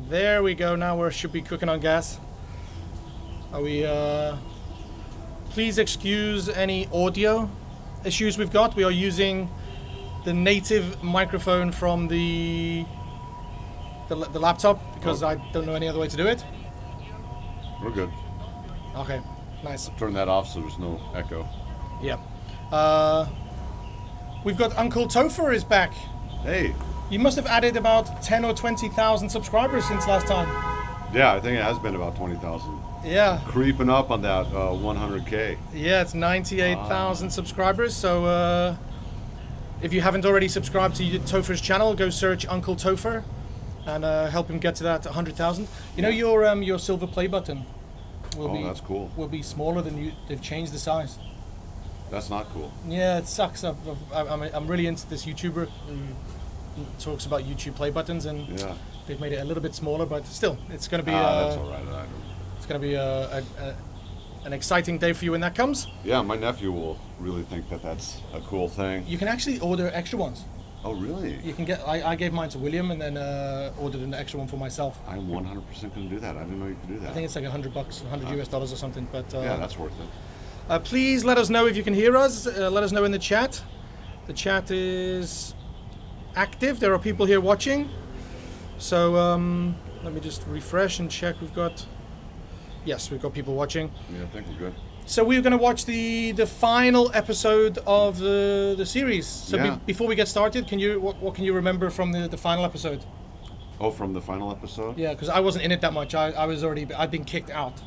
There we go. Now we should be cooking on gas. Are we? Please excuse any audio issues we've got. We are using the native microphone from the laptop because I don't know any other way to do it. We're good. Okay, nice. Turn that off so there's no echo. Yeah. We've got Uncle Topher is back. Hey. You must have added about 10 or 20,000 subscribers since last time. Yeah, I think it has been about 20,000. Yeah. Creeping up on that 100K. Yeah, it's 98,000 subscribers. So if you haven't already subscribed to Topher's channel, go search Uncle Topher and help him get to that 100,000. You know your silver play button will that's cool. Will be smaller than you. They've changed the size. That's not cool. Yeah, it sucks. I'm really into this YouTuber who talks about YouTube play buttons, and they've made it a little bit smaller, but still, it's going to be. That's all right. It's going to be an exciting day for you when that comes. Yeah, my nephew will really think that that's a cool thing. You can actually order extra ones. Oh, really? You can get. I gave mine to William, and then ordered an extra one for myself. I'm 100% going to do that. I didn't know you could do that. I think it's like $100, $100 US or something. But yeah, that's worth it. Please let us know if you can hear us. Let us know in the chat. The chat is active. There are people here watching. So let me just refresh and check. We've got people watching. Yeah, I think we're good. So we're going to watch the final episode of the series. So before we get started, what can you remember from the final episode? Oh, from the final episode? Yeah, because I wasn't in it that much. I'd been kicked out.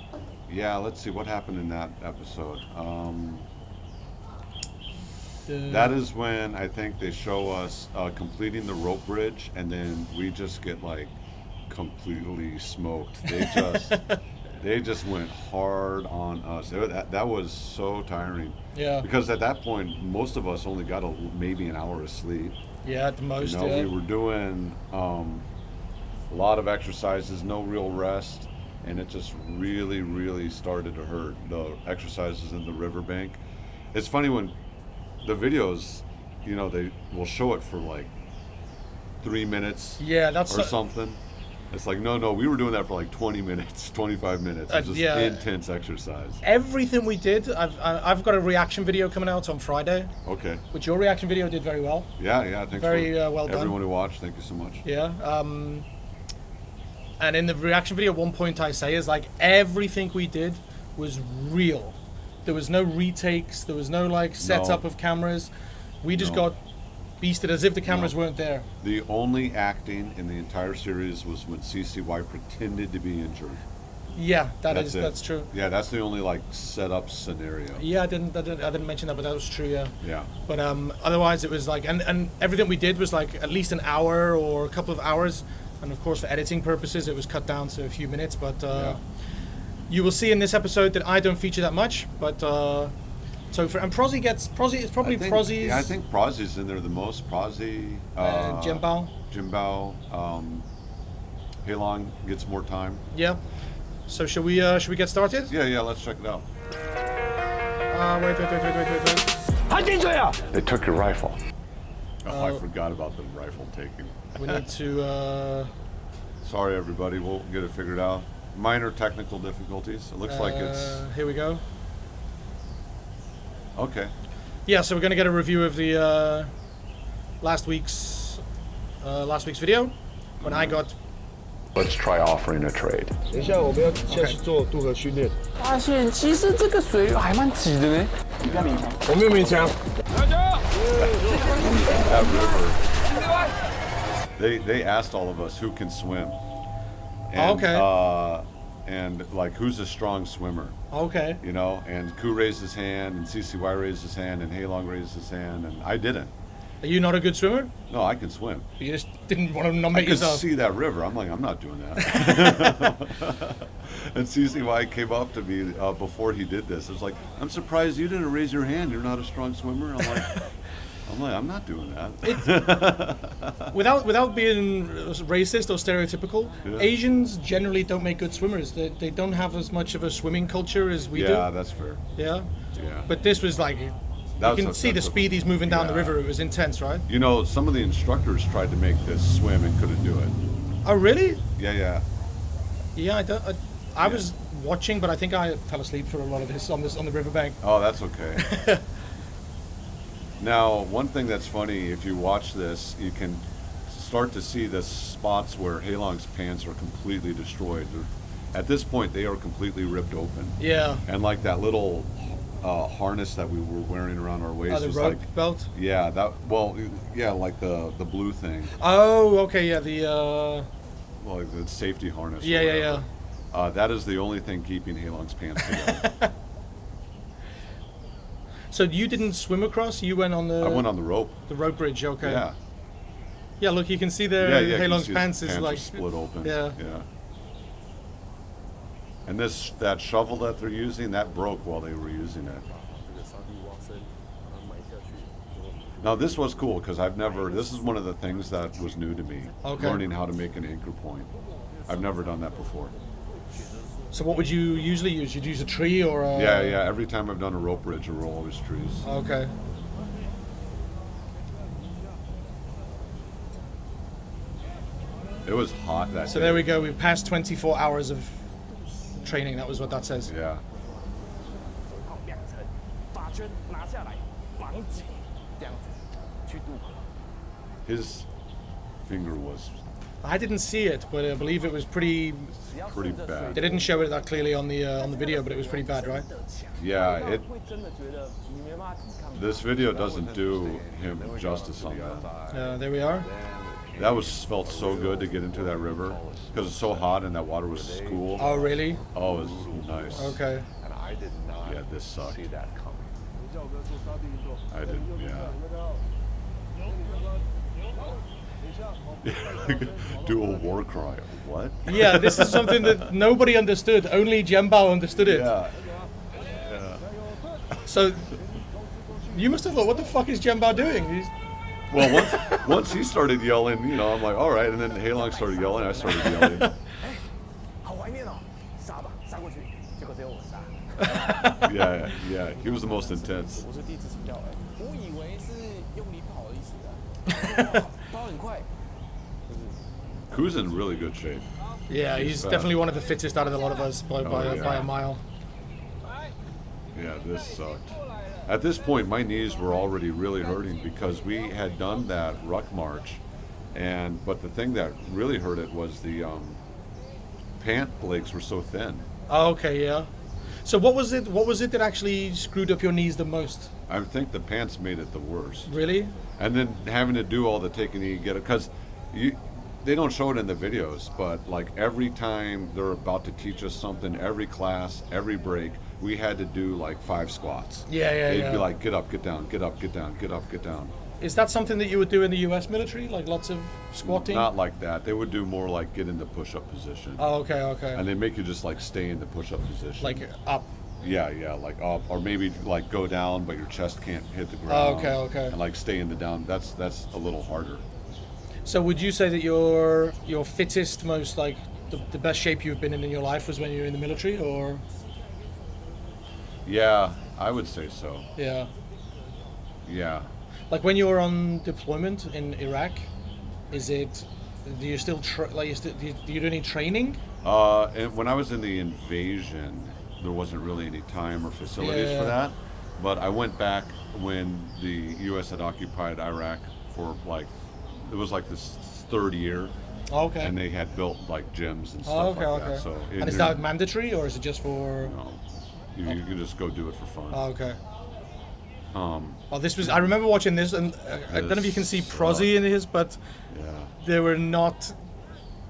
Yeah, let's see what happened in that episode. That is when I think they show us completing the rope bridge, and then we just get like completely smoked. They just went hard on us. That was so tiring. Yeah. Because at that point, most of us only got maybe an hour of sleep. Yeah, at the most. You know, we were doing a lot of exercises, no real rest, and it just really, really started to hurt. The exercises in the riverbank. It's funny when the videos, you know, they will show it for like 3 minutes. Yeah, or something. It's like, no, we were doing that for like 20 minutes, 25 minutes. It's just intense exercise. Everything we did, I've got a reaction video coming out on Friday. Okay. Which your reaction video did very well. Yeah, I think very well done. Everyone who watched, thank you so much. Yeah. And in the reaction video, one point I say is like everything we did was real. There was no retakes. There was no like setup of cameras. We just got beasted as if the cameras weren't there. The only acting in the entire series was when CCY pretended to be injured. Yeah, that's true. Yeah, that's the only like setup scenario. Yeah, I didn't mention that, but that was true. Yeah. Yeah. But otherwise, it was like, and everything we did was like at least an hour or a couple of hours, and of course for editing purposes, it was cut down to a few minutes. But you will see in this episode that I don't feature that much, but. And Prozzy it's probably Prozzy's. Yeah, I think Prozzy's in there the most. Prozzy, Jimbao, Heilong gets more time. Yeah. So should we get started? Yeah, let's check it out. Wait. They took your rifle. Oh, I forgot about the rifle taking. We need to. Sorry, everybody. We'll get it figured out. Minor technical difficulties. It looks like it's. Here we go. Okay. Yeah, so we're going to get a review of the last week's video when I got. Let's try offering a trade. 等一下，我们要先去做渡河训练。发现其实这个水还蛮急的呢。你不要勉强，我没有勉强。That river. They asked all of us who can swim. And, and like who's a strong swimmer. Okay. You know, and Ku raised his hand, and CCY raised his hand, and Heilong raised his hand, and I didn't. Are you not a good swimmer? No, I can swim. You just didn't want to nominate yourself. I could see that river. I'm like, I'm not doing that. And CCY came up to me before he did this. It was like, I'm surprised you didn't raise your hand. You're not a strong swimmer. I'm not doing that. Without being racist or stereotypical, Asians generally don't make good swimmers. They don't have as much of a swimming culture as we do. Yeah, that's fair. Yeah? Yeah. But this was like, you can see the speed he's moving down the river. It was intense, right? You know, some of the instructors tried to make this swim and couldn't do it. Oh, really? Yeah. Yeah, I was watching, but I think I fell asleep for a lot of this on the riverbank. Oh, that's okay. Now, one thing that's funny, if you watch this, you can start to see the spots where Heilong's pants are completely destroyed. At this point, they are completely ripped open. Yeah. And like that little harness that we were wearing around our waist. Oh, the was rope like, belt? Yeah, like the blue thing. Oh, okay, yeah, the Well, like the safety harness. Yeah, or yeah, whatever. That is the only thing keeping Heilong's pants together. So you didn't swim across? You went on the... I went on the rope. The rope bridge, okay. Yeah. Yeah, look, you can see there Yeah, Heilong's pants is are like... split open. Yeah. Yeah. And that shovel that they're using, that broke while they were using it. Now this was cool because this is one of the things that was new to me. Okay. Learning how to make an anchor point. I've never done that before. So what would you usually use? You'd use a tree or a... Yeah. Every time I've done a rope bridge, we're always trees. Okay. It was hot that day. So there we go. We've passed 24 hours of training. That was what that says. Yeah. His finger was I didn't see it, but I believe it was pretty bad. They didn't show it that clearly on the video, but it was pretty bad, right? Yeah, this video doesn't do him justice on that. There we are. That felt so good to get into that river because it's so hot and that water was cool. Oh, really? Oh, it was nice. Okay. And I did not Yeah, this sucked. see that coming. I didn't. Yeah. Do a war cry. What? Yeah, this is something that nobody understood. Only Jianbao understood it. Yeah. So you must have thought, what the fuck is Jianbao doing? Well, once he started yelling, I'm like, all right. And then Heilong started yelling. I started yelling. Yeah. He was the most intense. Ku's in really good shape. Yeah, he's definitely one of the fittest out of the lot of us by a mile. Yeah, this sucked. At this point, my knees were already really hurting because we had done that ruck march, but the thing that really hurt it was the pant legs were so thin. Oh, okay, yeah. So what was it that actually screwed up your knees the most? I think the pants made it the worst. Really? And then having to do all the taking to get it, because they don't show it in the videos, but like every time they're about to teach us something, every class, every break, we had to do like 5 squats. Yeah. They'd be like, get up, get down, get up, get down, get up, get down. Is that something that you would do in the U.S. military? Like lots of squatting? Not like that. They would do more like get in the push-up position. Oh, okay. And they make you just like stay in the push-up position. Like up. Yeah, like up, or maybe like go down, but your chest can't hit the ground. Oh, okay. And like stay in the down. That's a little harder. So would you say that your fittest, most like the best shape you've been in your life was when you were in the military, or? Yeah, I would say so. Yeah. Yeah. Like when you were on deployment in Iraq, do you still do you do any training? And when I was in the invasion, there wasn't really any time or facilities for that. But I went back when the U.S. had occupied Iraq for it was like this 3rd year. Okay. And they had built like gyms and stuff like that. So and is that mandatory or is it just for? No, you can just go do it for fun. Oh, okay. This was. I remember watching this, and I don't know if you can see Prozzy in his, but they were not.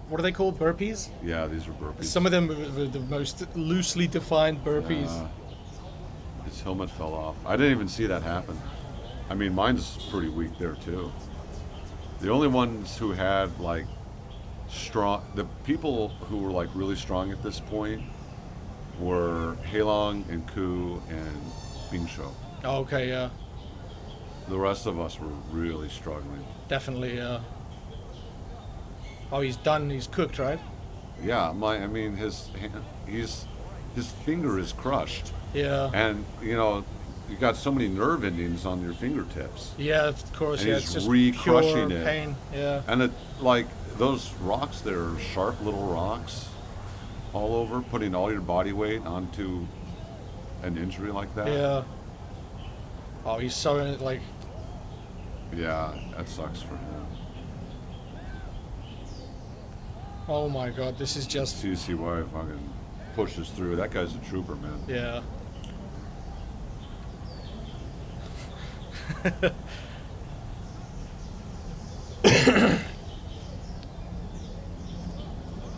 What are they called? Burpees? Yeah, these are burpees. Some of them were the most loosely defined burpees. His helmet fell off. I didn't even see that happen. I mean, mine's pretty weak there too. The only ones who had the people who were like really strong at this point were Heilong and Ku and Bingsho. Oh, okay, yeah. The rest of us were really struggling. Definitely, yeah. Oh, he's done. He's cooked, right? Yeah, his finger is crushed. Yeah. And you got so many nerve endings on your fingertips. Yeah, of course. And Yeah, he's it's just re-crushing pure it. pain. Yeah. And those rocks, they're sharp little rocks all over, putting all your body weight onto an injury like that. Yeah. Oh, he's so like. Yeah, that sucks for him. Oh my God, this is just. CCY fucking pushes through. That guy's a trooper, man. Yeah.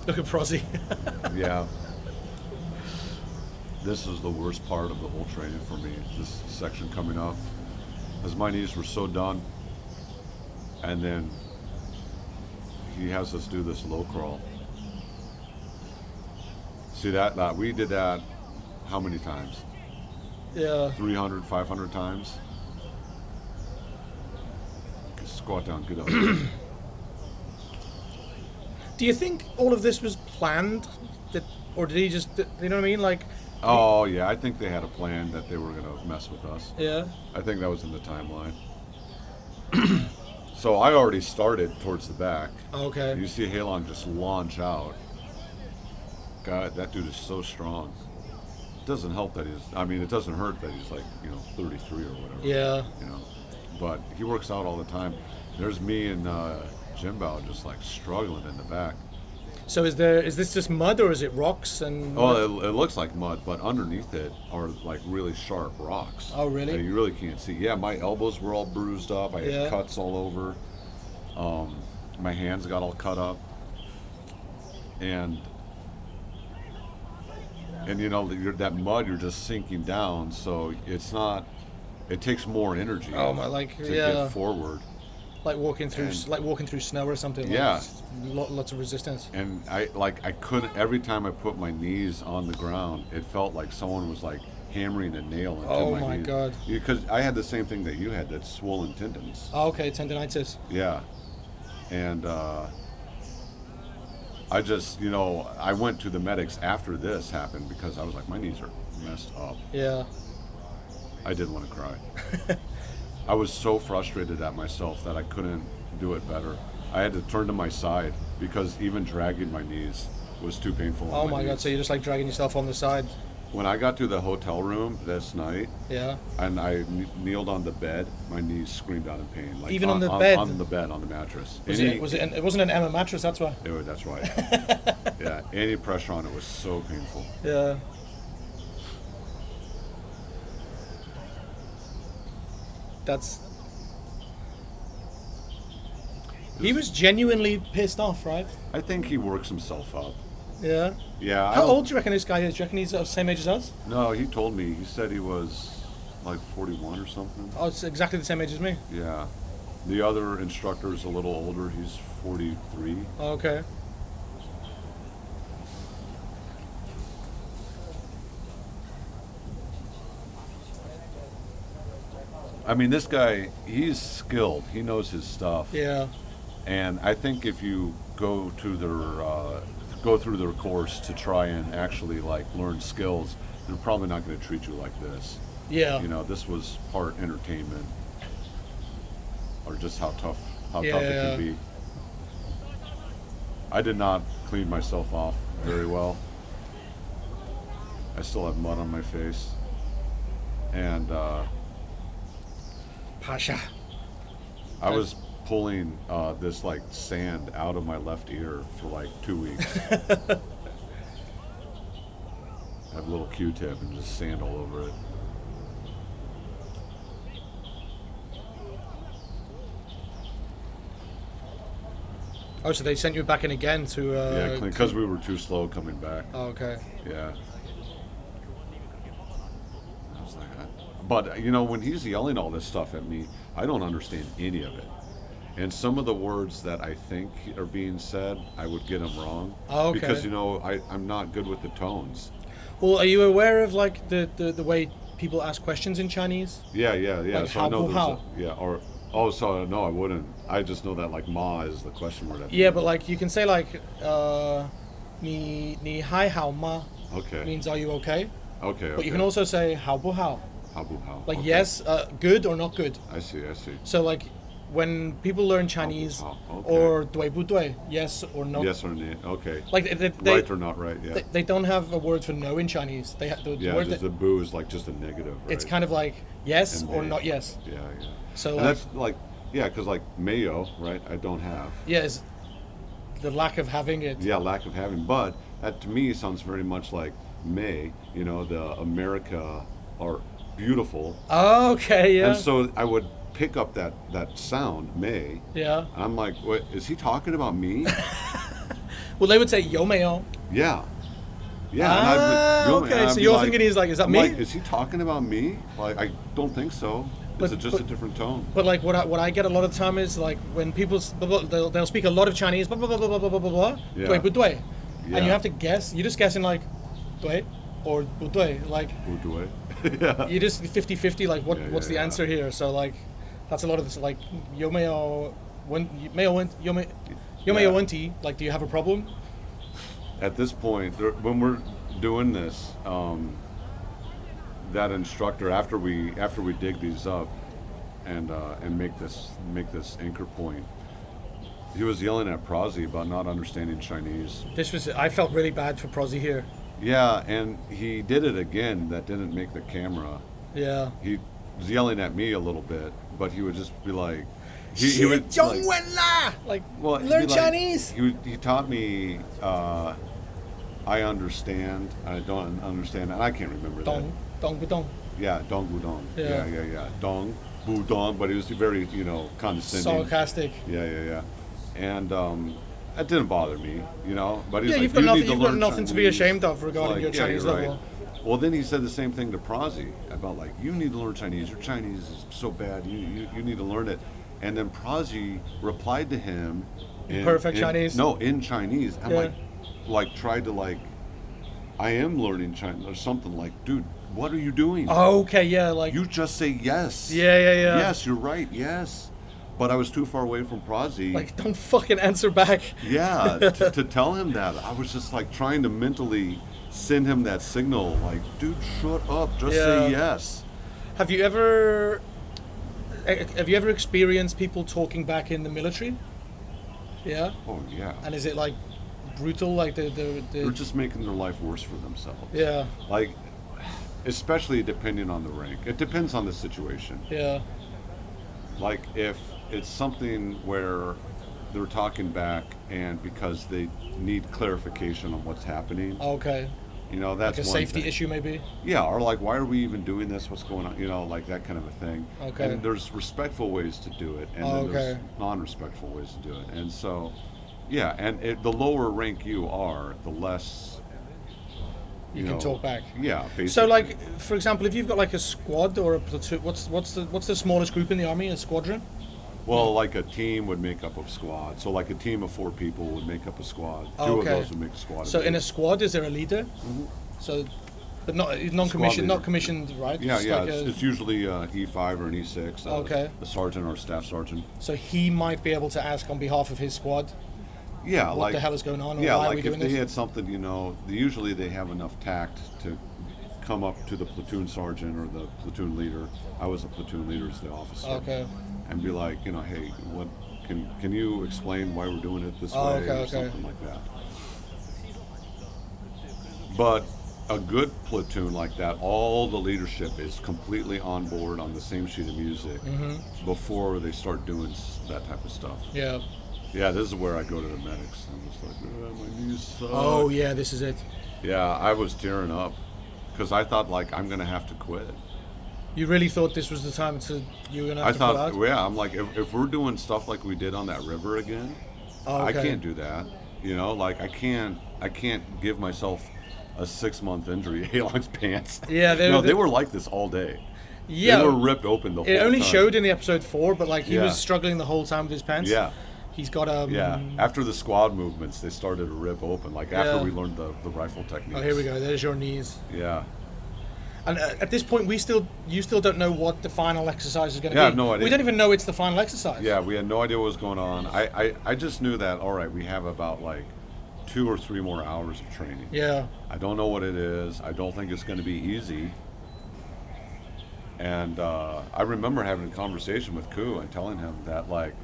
Look at Prozzy. Yeah. This is the worst part of the whole training for me, this section coming up. As my knees were so done. And then he has us do this low crawl. See that? We did that how many times? Yeah. 300, 500 times? Squat down, get up. Do you think all of this was planned? Or did he just, you know what I mean? Like. Oh, yeah, I think they had a plan that they were going to mess with us. Yeah. I think that was in the timeline. So I already started towards the back. Okay. You see Allan just launch out. God, that dude is so strong. It doesn't help that it doesn't hurt that he's like, 33 or whatever. Yeah. But he works out all the time. There's me and Jimbao just like struggling in the back. So is this just mud or is it rocks and? Oh, it looks like mud, but underneath it are like really sharp rocks. Oh, really? That you really can't see. Yeah, my elbows were all bruised up. I Yeah. had cuts all over. My hands got all cut up. And that mud, you're just sinking down. So it's not. It takes more energy. Oh my, to get forward. Like walking through snow or something. Yeah. Lots of resistance. And I couldn't. Every time I put my knees on the ground, it felt like someone was like hammering a nail into my knees. Oh my God. Because I had the same thing that you had, that swollen tendons. Oh, okay, tendinitis. Yeah. And I just, I went to the medics after this happened because I was like, my knees are messed up. Yeah. I didn't want to cry. I was so frustrated at myself that I couldn't do it better. I had to turn to my side because even dragging my knees was too painful. Oh my God, so you're just like dragging yourself on the side. When I got to the hotel room this night, yeah, and I kneeled on the bed, my knees screamed out in pain. Like even on the bed? On the bed, on the mattress. It wasn't an Emma mattress, that's why? That's right. Yeah, any pressure on it was so painful. Yeah. He was genuinely pissed off, right? I think he works himself up. Yeah. Yeah. How old do you reckon this guy is? Do you reckon he's the same age as us? No, he told me. He said he was like 41 or something. Oh, it's exactly the same age as me. Yeah. The other instructor is a little older. He's 43. Oh, okay. I mean, this guy, he's skilled. He knows his stuff. Yeah. And I think if you go through their course to try and actually like learn skills, they're probably not going to treat you like this. Yeah. This was part entertainment, or just how tough it can be. I did not clean myself off very well. I still have mud on my face, and Pasha. I was pulling this like sand out of my left ear for like 2 weeks. I have a little Q-tip and just sand all over it. Oh, so they sent you back in again to... yeah, because we were too slow coming back. Oh, okay. Yeah. I was like, but when he's yelling all this stuff at me, I don't understand any of it. And some of the words that I think are being said, I would get them wrong. Oh, okay. Because, I'm not good with the tones. Well, are you aware of like the way people ask questions in Chinese? Yeah. Like so I know how? so no, I wouldn't. I just know that like ma is the question word. Yeah, but like you can say like ni hai hao ma. Okay. Means are you okay? Okay. But you can also say hao bu hao. Hao bu hao. Like okay. yes, good or not good. I see. So like when people learn Chinese okay. or 对不对, yes or no. Yes or no? Okay. Like they, Right or not right? Yeah. they don't have a word for no in Chinese. They have the Yeah, word just the boo is like just a negative. Right? it's kind of like yes And or may. not yes. Yeah, yeah. So And like, that's like, yeah, because like mayo, right? I don't have. yeah, it's the lack of having it. Yeah, lack of having. But that to me sounds very much like May. You know, the America are beautiful. Oh, okay, yeah. And so I would pick up that sound, May. Yeah. And I'm like, what, is he talking about me? Well, they would say 有没有? Yeah. Yeah. Okay, so you're thinking he's like, is that I'm me? like, is he talking about me? Like, I don't think so. It's just a different tone. But like what I get a lot of the time is like when people they'll speak a lot of Chinese, blah blah blah blah blah blah blah blah, Yeah. 对不对? Yeah. And you have to guess. You're just guessing like 对 or 不对. Like Who do I? Yeah. you just 50-50. Like Yeah, what's the yeah. answer here? So like that's a lot of this. Like 有没有问题? Like do you have a problem? At this point, when we're doing this, that instructor after we dig these up and make this anchor point, he was yelling at Prozzy about not understanding Chinese. I felt really bad for Prozzy here. Yeah, and he did it again. That didn't make the camera. Yeah. He was yelling at me a little bit, but he would just be like, he would like well, he'd learn be like- Chinese. He taught me. I understand. I don't understand. And I can't remember that. Dong budong. Yeah, dong budong. Yeah. Yeah. Dong budong, but it was very, condescending. Sarcastic. Yeah. And that didn't bother me, But he's Yeah, like, you've got you nothing. need to You've got learn nothing to be Chinese." ashamed of regarding Like, your yeah, Chinese you're level. right. Well, then he said the same thing to Prozzy about like, you need to learn Chinese. Your Chinese is so bad. You need to learn it. And then Prozzy replied to him in Perfect Chinese? No, in Chinese. I'm Yeah. like tried to like, I am learning Chinese or something like, dude, what are you doing? Oh, okay, yeah, like You just say yes. Yeah. Yes, you're right. Yes. But I was too far away from Prozzy. Like don't fucking answer back. Yeah, to tell him that. I was just like trying to mentally send him that signal, like, dude, shut up, just say yes. Have you ever experienced people talking back in the military? Yeah. Oh yeah. And is it like brutal? Like They're just making their life worse for themselves. yeah, Like, especially depending on the rank. It depends on the situation. yeah, Like if it's something where they're talking back and because they need clarification on what's happening, okay. that's Like a one safety thing. issue maybe. Yeah, or like, why are we even doing this? What's going on? Like that kind of a thing. Okay. And there's respectful ways to do it, and then there's Okay. non-respectful ways to do it. And so, yeah, and the lower rank you are, the less You can talk back. Yeah, basically. So like, for example, if you've got like a squad or a platoon, what's the smallest group in the army? A squadron? well, like a team would make up a squad. So like a team of 4 people would make up a squad. Two of Okay. those would make a squad. So in a squad, is there a leader? So, but not non-commissioned, leader. not commissioned, right? Yeah, Just yeah. like It's usually E5 or an E6. Okay. A sergeant or a staff sergeant. so he might be able to ask on behalf of his squad. Yeah, What like the hell is going on, or Yeah, why are like we if doing they this? had something, usually they have enough tact to come up to the platoon sergeant or the platoon leader. I was a platoon leader as the officer. Okay. And be like, hey, what can you explain why we're doing it this Oh, way okay, or okay. something like that. But a good platoon like that, all the leadership is completely on board on the same sheet of music before they start doing that type of stuff. Yeah. Yeah, this is where I go to the medics. I'm just like, my knees suck. Oh yeah, this is it. Yeah, I was tearing up because I thought like I'm gonna have to quit. You really thought this was the time you were gonna have I to pull thought, out? yeah, I'm like, if we're doing stuff like we did on that river again, Oh, I okay. can't do that. Like I can't give myself a 6-month injury. Allan's pants. Yeah, they were like this all day. Yeah. They were ripped open the whole It only time. showed in the episode 4, but like he Yeah. was struggling the whole time with his pants. Yeah. He's got Yeah, after the squad movements, they started to rip open. Like after Yeah. we learned the rifle techniques. Oh, here we go. There's your knees. Yeah. And at this point, you still don't know what the final exercise is going to Yeah, I be. have no idea. We don't even know it's the final exercise. Yeah, we had no idea what was going on. I just knew that, all right, we have about like 2 or 3 more hours of training. Yeah. I don't know what it is. I don't think it's going to be easy. And I remember having a conversation with Koo and telling him that, like,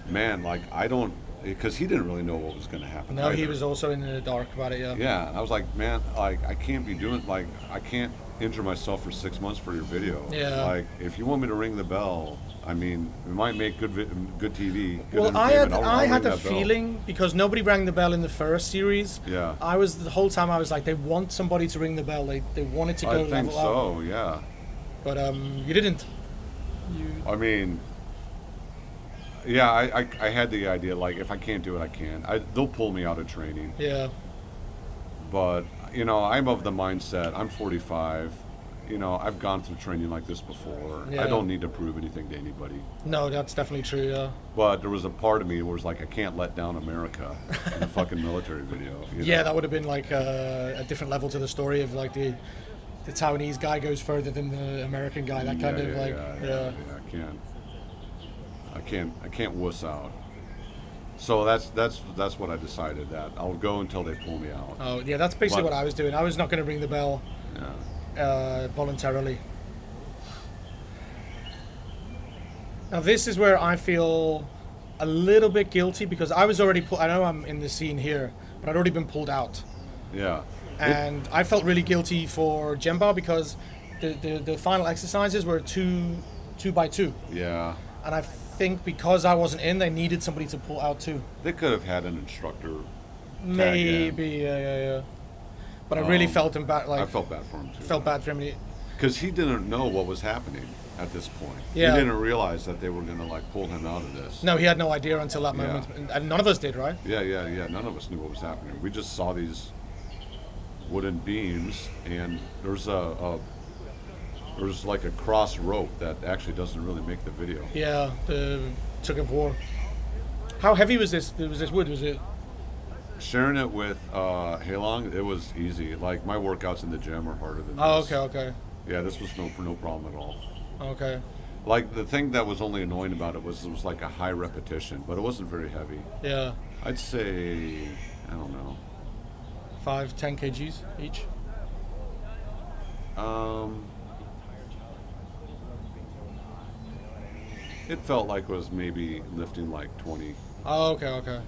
man, like, I don't, because he didn't really know what was going to happen. No, he either. was also in the dark about it, yeah. Yeah, and I was like, man, like, I can't be doing, like, I can't injure myself for 6 months for your video. Yeah. Like, if you want me to ring the bell, I mean, it might make good TV. Good Well, I had entertainment. I'll I ring had the that bell. feeling, because nobody rang the bell in the first series. Yeah. I was, the whole time I was like, they want somebody to ring the bell. They wanted to go I think level up. so, yeah. But you didn't. I mean, yeah, I had the idea, like, if I can't do it, I can't. They'll pull me out of training. Yeah. But, you know, I'm of the mindset, I'm 45. You know, I've gone through training like this before. Yeah. I don't need to prove anything to anybody. No, that's definitely true, yeah. But there was a part of me where it was like, I can't let down America in a fucking military video. You Yeah, know? that would have been like a different level to the story of like the Taiwanese guy goes further than the American guy. That kind of like, yeah. I can't wuss out. So that's what I decided, that I'll go until they pull me out. Oh, yeah, that's basically But- what I was doing. I was not going to ring the bell Yeah. voluntarily. Now this is where I feel a little bit guilty, because I was already I know I'm in the scene here, but I'd already been pulled out. Yeah. And I felt really guilty for Jemba, because the final exercises were two by two. Yeah. And I think because I wasn't in, they needed somebody to pull out too. They could have had an instructor. Maybe, yeah. But I really felt him bad. Like, I felt bad for him too. felt bad for him. Because he didn't know what was happening at this point. Yeah. He didn't realize that they were going to, like, pull him out of this. No, he had no idea until that Yeah. moment, and none of us did, right? Yeah. None of us knew what was happening. We just saw these wooden beams, and there's like a cross rope that actually doesn't really make the video. Yeah, the Tug-of-war. How heavy was this? Was this wood? Was it? Sharing it with Halong, it was easy. Like, my workouts in the gym are harder than Oh, this. okay. Yeah, this was no problem at all. Okay. Like, the thing that was only annoying about it was like a high repetition, but it wasn't very heavy. Yeah. I'd say, I don't know. 5-10 kgs each. It felt like it was maybe lifting like 20. Oh, okay.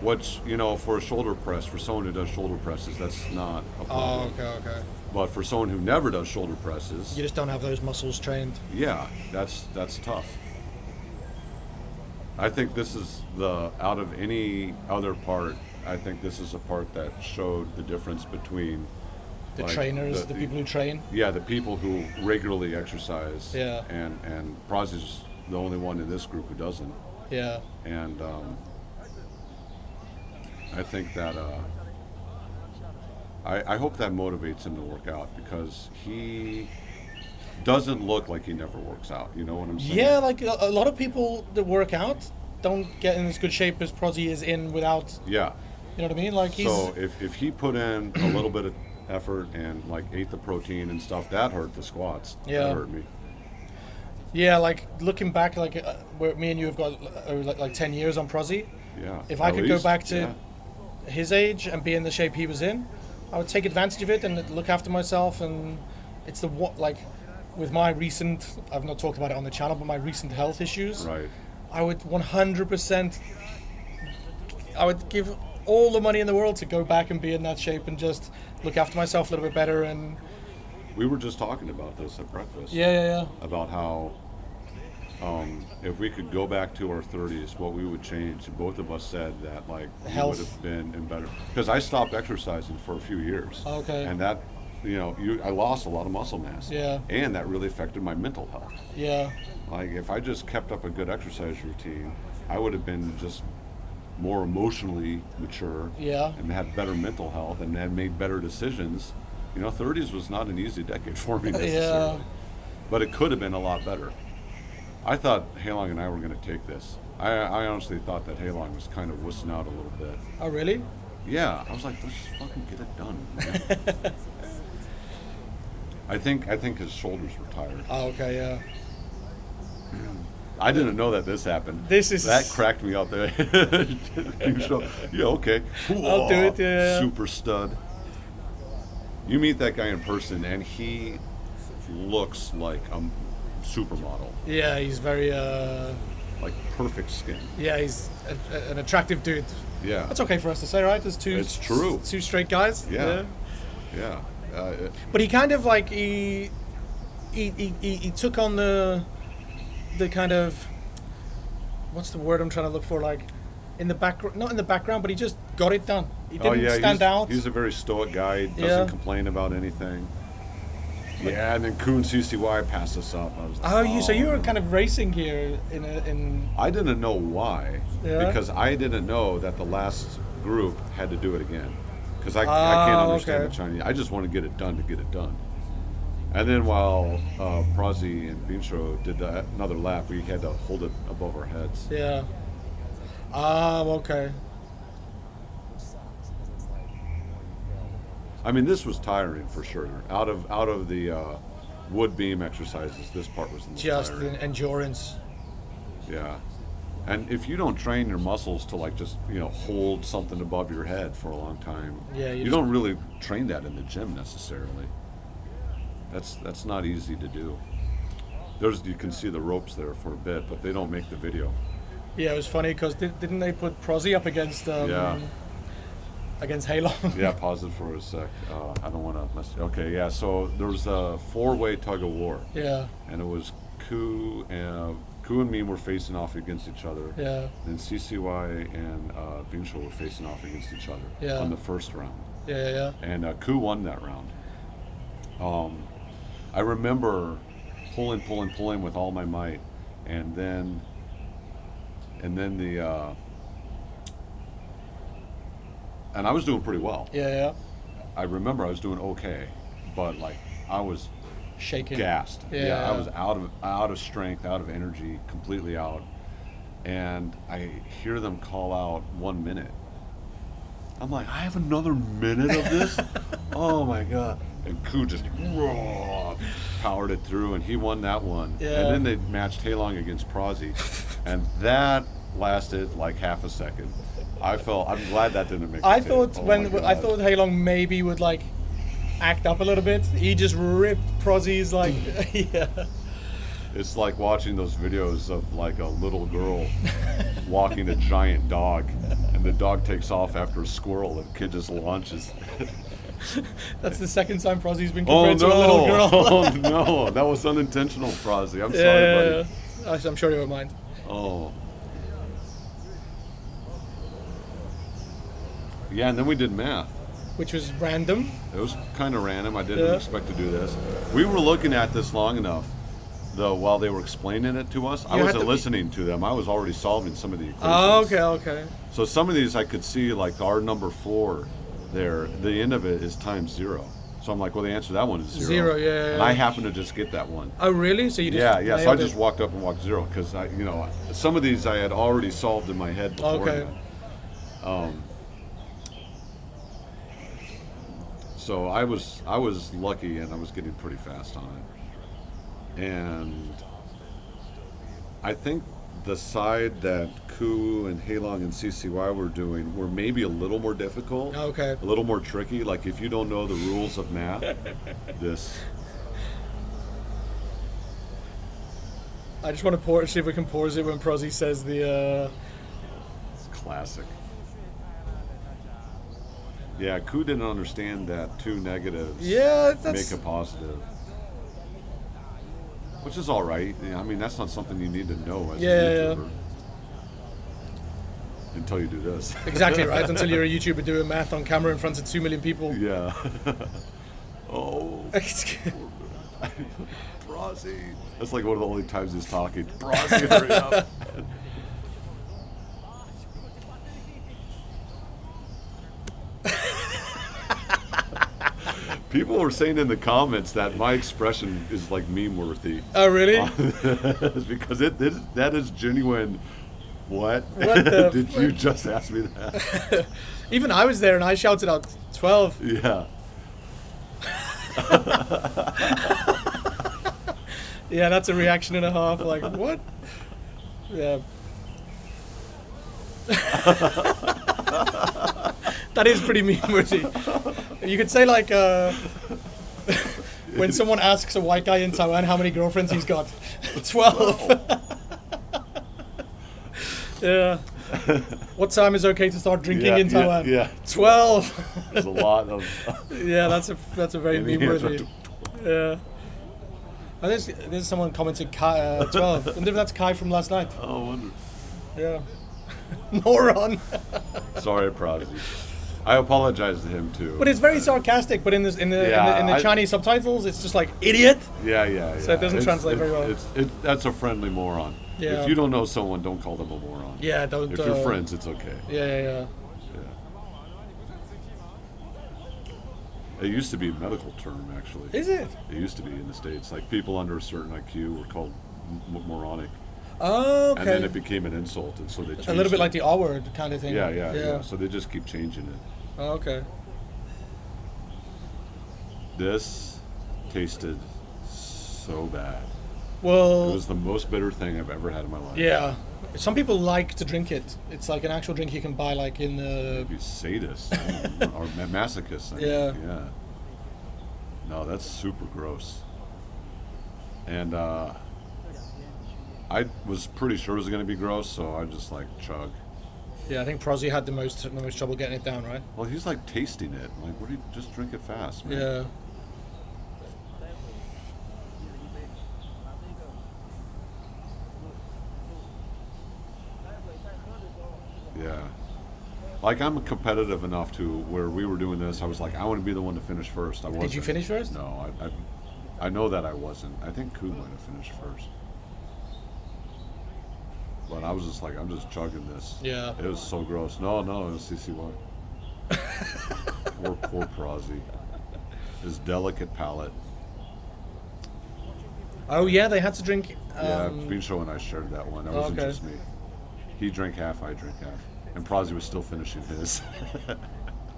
Which, you know, for a shoulder press, for someone who does shoulder presses, that's not a problem. Oh, okay. But for someone who never does shoulder presses, You just don't have those muscles trained. yeah, that's tough. I think this is out of any other part, I think this is a part that showed the difference between The like, trainers, the people who train. Yeah, the people who regularly exercise. Yeah. And Prazi's the only one in this group who doesn't. Yeah. And I think that I hope that motivates him to work out, because he doesn't look like he never works out. You know what I'm saying? Yeah, like a lot of people that work out don't get in as good shape as Prozzy is in without, Yeah. you know what I mean? Like he's So if he put in a little bit of effort and like ate the protein and stuff, that hurt the squats. Yeah. That hurt me. yeah, like looking back, like where me and you have got like 10 years on Prozzy. Yeah. If I At could go least, back to yeah. his age and be in the shape he was in, I would take advantage of it and look after myself. And it's like with my recent, I've not talked about it on the channel, but my recent health issues, Right. I would 100%, I would give all the money in the world to go back and be in that shape and just look after myself a little bit better. And We were just talking about this at breakfast. yeah. About how if we could go back to our 30s, what we would change. Both of us said that, like, we Health. would have been in better. Because I stopped exercising for a few years. Okay. And that, I lost a lot of muscle mass. Yeah. And that really affected my mental health. Yeah. Like, if I just kept up a good exercise routine, I would have been just more emotionally mature. Yeah. And had better mental health and had made better decisions. 30s was not an easy decade for me necessarily. Yeah. But it could have been a lot better. I thought Halong and I were going to take this. I honestly thought that Halong was kind of wussing out a little bit. Oh, really? Yeah, I was like, let's just fucking get it done, man. I think his shoulders were tired. Oh, okay, yeah. I didn't know that this happened. That cracked me up there. Yeah, okay. I'll do it, yeah. Super stud. You meet that guy in person, and he looks like a supermodel. Yeah, he's very Like perfect skin. yeah, he's an attractive dude. Yeah. That's okay for us to say, right? There's It's true. two straight guys. Yeah. But he kind of like he took on the kind of, what's the word I'm trying to look for, like in the background, not in the background, but he just got it done. He didn't stand out. He's a very stoic guy. Doesn't complain about anything. Yeah, and then Ku and CCY passed us up. I was like, So you were kind of racing here in I didn't know why, Yeah. because I didn't know that the last group had to do it again. Because I can't understand okay. the Chinese. I just want to get it done to get it done. And then while Prazi and Bincho did another lap, we had to hold it above our heads. Yeah. Okay. I mean, this was tiring for sure. Out of the wood beam exercises, this part was the most Just tiring. the endurance. Yeah. And if you don't train your muscles to like just, hold something above your head for a long time, Yeah, you don't really train that in the gym necessarily. That's not easy to do. You can see the ropes there for a bit, but they don't make the video. Yeah, it was funny because didn't they put Prozzy up against against Halo? Yeah, pause it for a sec. I don't want to mess. Okay, yeah. So there was a 4-way tug-of-war. Yeah. And it was Ku and me were facing off against each other. Yeah. And CCY and Bincho were facing off against each other Yeah. on the first round. Yeah. And Ku won that round. I remember pulling with all my might, and then the and I was doing pretty well. Yeah. I remember I was doing okay, but like I was Shaking. gassed. Yeah. I was out of strength, out of energy, completely out. And I hear them call out 1 minute. I'm like, I have another minute of this? Oh my god. And Ku just powered it through, and he won that one. Yeah. And then they matched Hailong against Prozzy, and that lasted like half a second. I'm glad that didn't make. I the thought tape. Oh my I God. thought Hailong maybe would like act up a little bit. He just ripped Prozzy's like yeah. It's like watching those videos of like a little girl walking a giant dog, and the dog takes off after a squirrel, and the kid just launches. That's the second time Prozzy's been Oh compared to a little girl. Oh no, that was unintentional, Prozzy. I'm sorry, buddy. I'm sure you won't mind. Oh. Yeah, and then we did math. Which was random. It was kind of random. I didn't Yeah. expect to do this. We were looking at this long enough, though, while they were explaining it to us. I You had wasn't to- listening to them. I was already solving some of the equations. Oh, okay. So some of these I could see, like our number 4 there, the end of it is times 0. So I'm like, well, the answer to that one is 0. Zero, yeah. And I happen to just get that one. Oh, really? So you just Yeah. So I nailed just it. walked up and walked 0 because some of these I had already solved in my head before. Okay. So I was lucky, and I was getting pretty fast on it. And I think the side that Ku and Hailong and CCY were doing were maybe a little more difficult. Okay. A little more tricky. Like if you don't know the rules of math, this. I just want to see if we can pause it when Prozzy says the. It's classic. Yeah, Ku didn't understand that 2 negatives Yeah, that's. make a positive. Which is all right. I mean, that's not something you need to know as a YouTuber. Until you do this. Exactly right. Until you're a YouTuber doing math on camera in front of 2 million people. Yeah. Oh. Prozzy. That's like one of the only times he's talking. Prozzy, hurry up. People were saying in the comments that my expression is like meme worthy. Oh, really? Because that is genuine. What? What the Did you just ask me that? Even I was there and I shouted out 12. Yeah. Yeah, that's a reaction and a half. Like, what? Yeah. That is pretty meme worthy. You could say like when someone asks a white guy in Taiwan how many girlfriends he's got, 12. Yeah. What time is okay to start drinking in Taiwan? Yeah. 12. There's a lot of. Yeah, that's a very And meme he worthy. answered, Yeah. Oh, there's someone commented 12. I wonder if that's Kai from last night. Oh, I wonder. Yeah. Moron. Sorry, Prodigy. I apologize to him too. But it's very sarcastic. But in the Chinese subtitles, it's just like idiot. Yeah. So it doesn't translate very well. That's a friendly moron. Yeah. If you don't know someone, don't call them a moron. Yeah, don't. If you're friends, it's okay. Yeah. It used to be a medical term, actually. Is it? It used to be in the States. Like people under a certain IQ were called moronic. Oh, okay. And then it became an insult, and so they changed A little bit it. like the R word kind of thing. Yeah. So they just keep changing it. Oh, okay. This tasted so bad. Well, It was the most bitter thing I've ever had in my life. yeah. Some people like to drink it. It's like an actual drink you can buy, like in Maybe sadists or masochists. I mean. Yeah. No, that's super gross. And I was pretty sure it was going to be gross, so I just like chug. Yeah, I think Prozzy had the most trouble getting it down, right? Well, he's like tasting it. Like, what do you just drink it fast, man? Yeah. Yeah. Like, I'm competitive enough to where we were doing this, I was like, I want to be the one to finish first. I wasn't. Did you finish first? No, I know that I wasn't. I think Ku might have finished first. But I was just like, I'm just chugging this. Yeah. It was so gross. No, it was CCY. poor Prozzy. His delicate palate. Oh yeah, they had to drink. Yeah, Bean Show and I shared that one. That wasn't okay. just me. He drank half, I drank half. And Prozzy was still finishing his.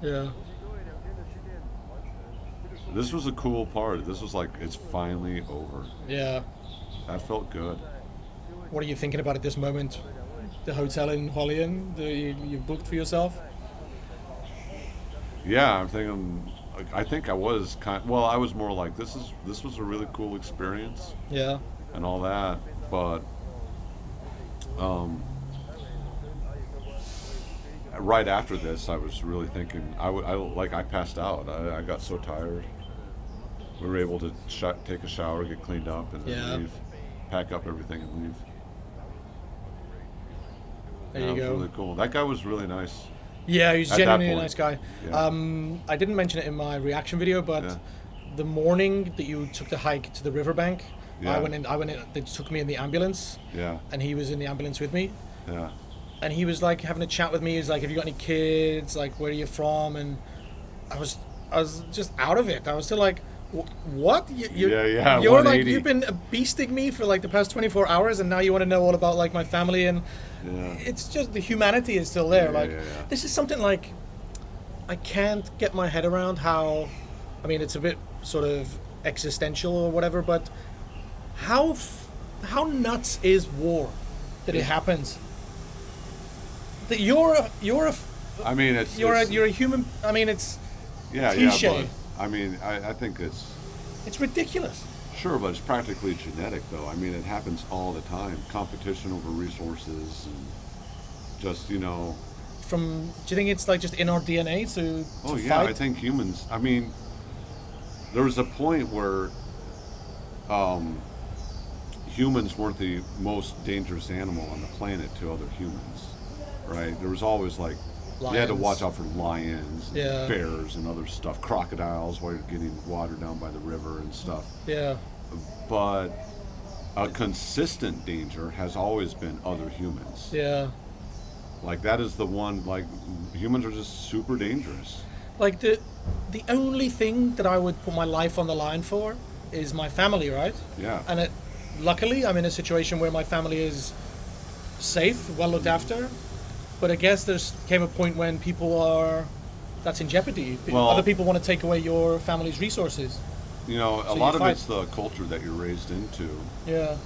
Yeah. This was a cool part. This was like, it's finally over. Yeah. That felt good. What are you thinking about at this moment? The hotel in Hualien that you've booked for yourself? Yeah, I'm thinking. I think I was well, I was more like, this was a really cool experience Yeah. and all that, but right after this, I was really thinking. I passed out. I got so tired. We were able to take a shower, get cleaned up, and then leave, pack up everything and leave. There you It go. was really cool. That guy was really nice. Yeah, he's At that genuinely a point. nice guy. Yeah. I didn't mention it in my reaction video, but Yeah. the morning that you took the hike to the riverbank, Yeah. I went in. They took me in the ambulance, Yeah, and he was in the ambulance with me. yeah. And he was like having a chat with me. He's like, "Have you got any kids? Like, where are you from?" And I was just out of it. I was still like, "What? You're like 180. you've been beasting me for like the past 24 hours, and now you want to know all about like my family." And Yeah. it's just the humanity is still there. Yeah, Like, yeah. this is something like I can't get my head around how. I mean, it's a bit sort of existential or whatever, but how nuts is war that it happens? That you're a I mean, it's you're a human. I mean, it's cliche. Yeah, but I mean, I think it's ridiculous. sure, but it's practically genetic, though. I mean, it happens all the time. Competition over resources, and just do you think it's like just in our DNA to Oh yeah, fight? I think humans. I mean, there was a point where humans weren't the most dangerous animal on the planet to other humans, right? There was always like you had to Lions. watch out for lions, and Yeah. bears, and other stuff, crocodiles while you're getting watered down by the river and stuff. Yeah. But a consistent danger has always been other humans. Yeah. Like that is the one. Like humans are just super dangerous. Like the only thing that I would put my life on the line for is my family, right? Yeah. And luckily, I'm in a situation where my family is safe, well looked after. But I guess came a point when that's in jeopardy. Well- Other people want to take away your family's resources. A So lot you of fight. it's the culture that you're raised into. Yeah.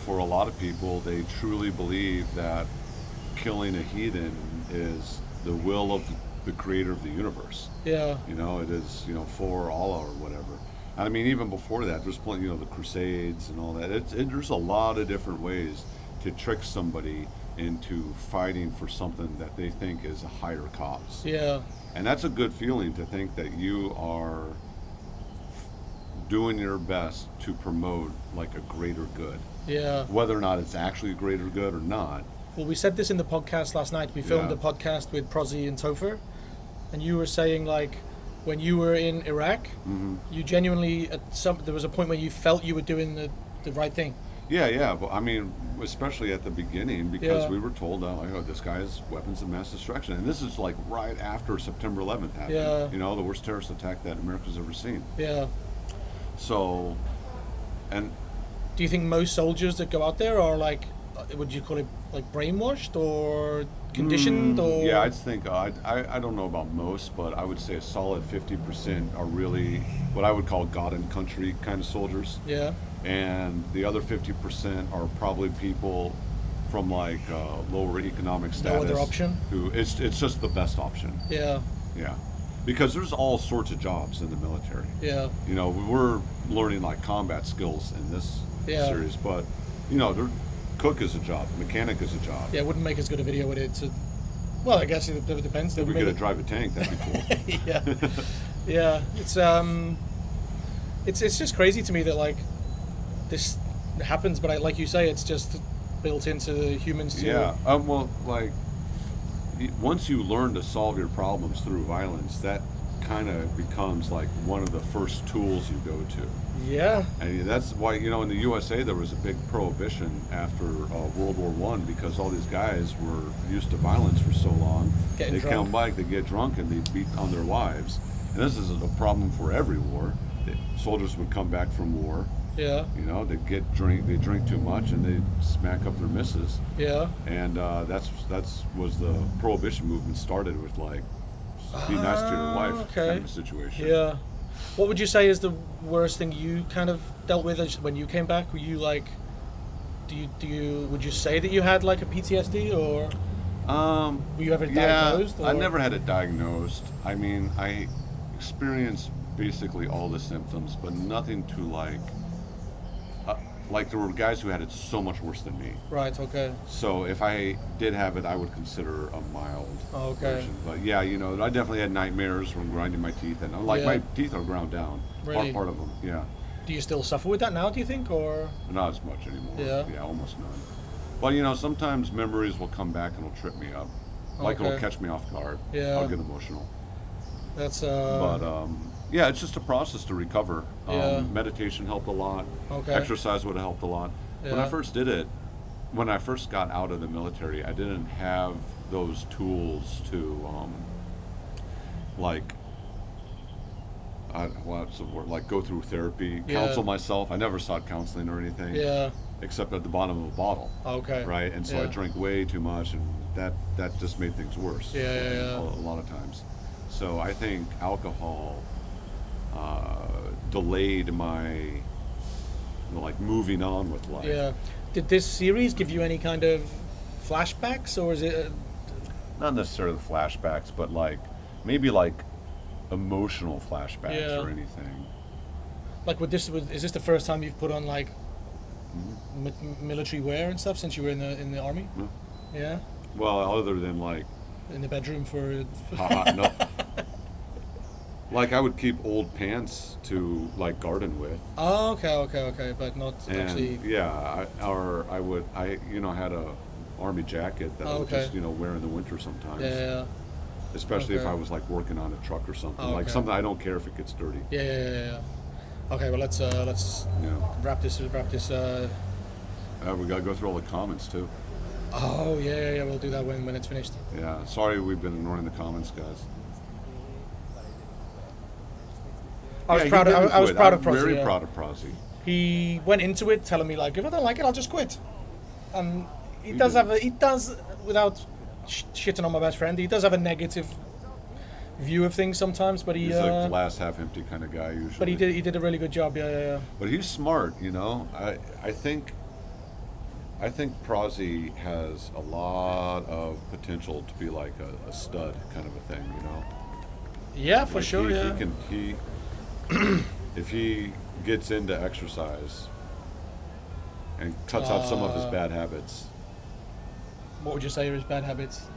For a lot of people, they truly believe that killing a heathen is the will of the creator of the universe. Yeah. It is, for Allah or whatever. I mean, even before that, there's plenty, the Crusades and all that. There's a lot of different ways to trick somebody into fighting for something that they think is a higher cause. Yeah. And that's a good feeling to think that you are doing your best to promote like a greater good. Yeah. Whether or not it's actually a greater good or not. Well, we said this in the podcast last night. We filmed Yeah. a podcast with Prozzy and Topher, and you were saying like, when you were in Iraq, you genuinely there was a point where you felt you were doing the right thing. Yeah, but I mean, especially at the beginning, because Yeah. we were told, this guy has weapons of mass destruction, and this is like right after September 11th happened. Yeah. The worst terrorist attack that America's ever seen. Yeah. So, and Do you think most soldiers that go out there are like, would you call it like brainwashed or conditioned or? yeah, I'd think I don't know about most, but I would say a solid 50% are really what I would call God and country kind of soldiers. Yeah. And the other 50% are probably people from like lower economic status. other option? Who it's just the best option. Yeah. Yeah, because there's all sorts of jobs in the military. Yeah. We're learning like combat skills in this Yeah. series, but cook is a job, mechanic is a job. Yeah, it wouldn't make as good a video with it. Well, I guess it depends. If we Maybe- could drive a tank, that'd be cool. yeah, yeah. It's just crazy to me that like this happens, but like you say, it's just built into the humans. To, Yeah. Well, like once you learn to solve your problems through violence, that kind of becomes like one of the first tools you go to. Yeah. And that's why, in the USA there was a big prohibition after World War I, because all these guys were used to violence for so long. Getting They drunk. come back, they get drunk, and they beat on their wives. And this is a problem for every war. Soldiers would come back from war, Yeah. they drink too much, and they smack up their missus. Yeah. And that's was the prohibition movement started with like, be nice to your wife okay. kind of a situation. Yeah. What would you say is the worst thing you kind of dealt with when you came back? Were you like, would you say that you had like a PTSD or were you ever diagnosed? I or- never had it diagnosed. I mean, I experienced basically all the symptoms, but nothing to like there were guys who had it so much worse than me. Right. Okay. So if I did have it, I would consider a mild Okay. version. But yeah, I definitely had nightmares from grinding my teeth, and Yeah. my teeth are ground down. Really? Part of them, yeah. Do you still suffer with that now? Do you think, or? Not as much anymore. Yeah. Almost none. But sometimes memories will come back and will trip me up. Like it'll Okay. catch me off guard. Yeah. I'll get emotional. That's But yeah, it's just a process to recover. Yeah. Meditation helped a lot. Okay. Exercise would have helped a lot. When I Yeah. first did it, when I first got out of the military, I didn't have those tools to what's the word? Like go through therapy, Yeah. counsel myself. I never sought counseling or anything. Yeah. Except at the bottom of a bottle. Okay. Right, and so I Yeah. drank way too much, and that just made things worse. Yeah. A lot of times. So I think alcohol delayed my moving on with life. Yeah. Did this series give you any kind of flashbacks, or is it? Not necessarily flashbacks, but maybe emotional flashbacks Yeah. or anything. Like is this the first time you've put on like Mm-hmm. military wear and stuff since you were in the army? Yeah. Yeah. Well, other than In the bedroom for. no. I would keep old pants to garden with. Oh, okay, but not And actually. yeah, I had a army jacket that I would Okay. just wear in the winter sometimes. Yeah. Especially if Okay. I was working on a truck or something, Okay. something I don't care if it gets dirty. Yeah. Okay, well let's Yeah. wrap this. We gotta go through all the comments too. Oh yeah. We'll do that when it's finished. Yeah. Sorry, we've been ignoring the comments, guys. I was Yeah, proud. he did I was quit. proud I'm of Prozzy. Very Yeah. proud of Prozzy. He went into it telling me if I don't like it, I'll just quit. And he He does did. without shitting on my best friend. He does have a negative view of things sometimes, but He's a glass half empty kind of guy usually. But he did a really good job. Yeah. But he's smart, I think Prozzy has a lot of potential to be like a stud kind of a thing, Yeah, for sure. He, Yeah. He can if he gets into exercise and cuts out some of his bad habits. What would you say are his bad habits?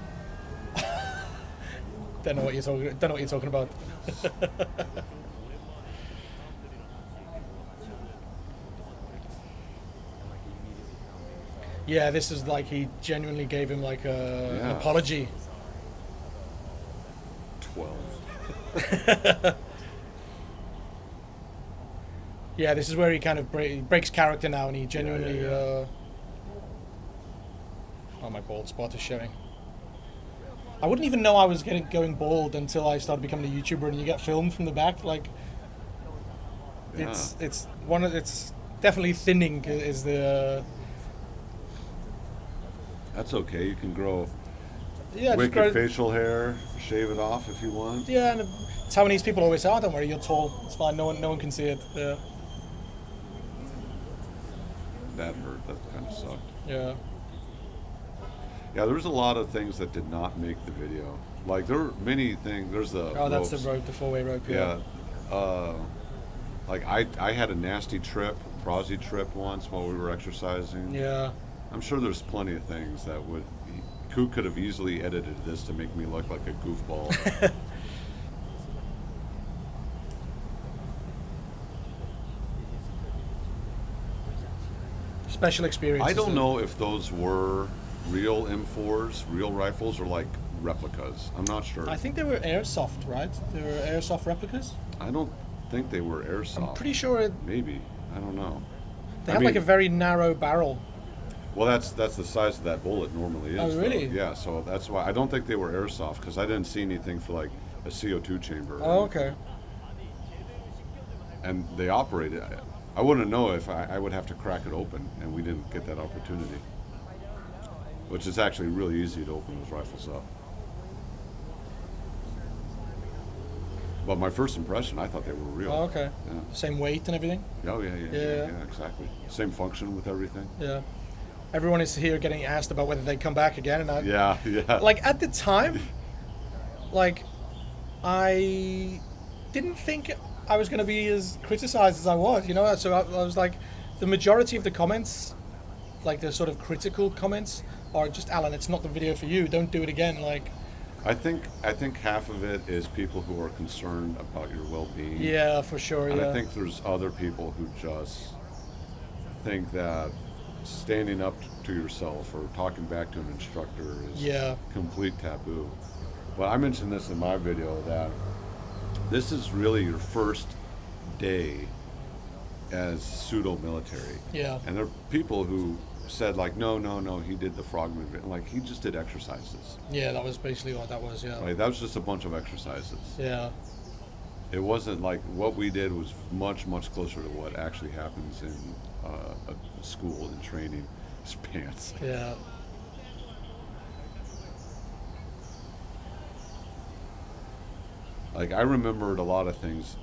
Don't know what you're talking about. Yeah, this is like he genuinely gave him like an apology. 12. Yeah, this is where he kind of breaks character now, and he genuinely. Oh, my bald spot is showing. I wouldn't even know I was going bald until I started becoming a YouTuber, and you get filmed from the back. Like, it's definitely thinning is the. That's okay. You can grow Yeah, wicked facial hair, shave it off if you want. Yeah, and Taiwanese people always say, "Oh, don't worry, you're tall. It's fine. No one can see it." Yeah. That hurt. That kind of sucked. Yeah. Yeah, there was a lot of things that did not make the video. Like there were many things. There's the that's ropes. the rope, the four-way rope. Yeah. Like I had a nasty trip, prosy trip once while we were exercising. Yeah. I'm sure there's plenty of things that Ku could have easily edited this to make me look like a goofball. Special experience. I don't know if those were real M4s, real rifles, or like replicas. I'm not sure. I think they were airsoft, right? They were airsoft replicas. I don't think they were airsoft. I'm pretty sure Maybe. I don't know. they had like a very narrow barrel. Well, that's the size of that bullet normally is. Oh, really? Though. Yeah, so that's why I don't think they were airsoft because I didn't see anything for like a CO2 chamber. Oh, okay. And they operated. I wouldn't know if I would have to crack it open, and we didn't get that opportunity. Which is actually really easy to open those rifles up. But my first impression, I thought they were real. Oh, okay. Yeah. Same weight and everything. Oh yeah, exactly. Same function with everything. Yeah. Everyone is here getting asked about whether they come back again, and Yeah. like at the time, like I didn't think I was going to be as criticized as I was, you know. So I was like, the majority of the comments, like the sort of critical comments, are just, Allan, it's not the video for you. Don't do it again. Like, I think half of it is people who are concerned about your well-being. yeah, for sure. And yeah. I think there's other people who just think that standing up to yourself or talking back to an instructor is complete taboo. But I mentioned this in my video that this is really your first day as pseudo-military. Yeah. And there are people who said like, no, he did the frog movement. Like, he just did exercises. Yeah, that was basically what that was, yeah. Like, that was just a bunch of exercises. Yeah. It wasn't like what we did was much, much closer to what actually happens in a school and training. His pants. Yeah. Like, I remembered a lot of things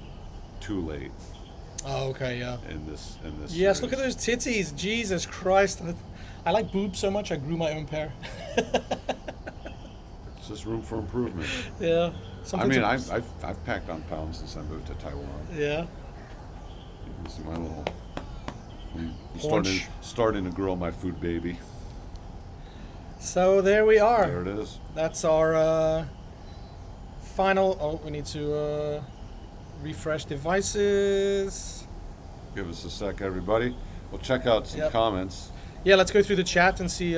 too late. Oh, okay, yeah. In this. Yes, series. look at those titties. Jesus Christ. I like boobs so much, I grew my own pair. It's just room for improvement. Yeah. I mean, I've packed on pounds since I moved to Taiwan. Yeah. This is my little. I'm Paunch. starting to grow my food baby. So there we are. There it is. That's our final. Oh, we need to refresh devices. Give us a sec, everybody. We'll check out some comments. Yeah, let's go through the chat and see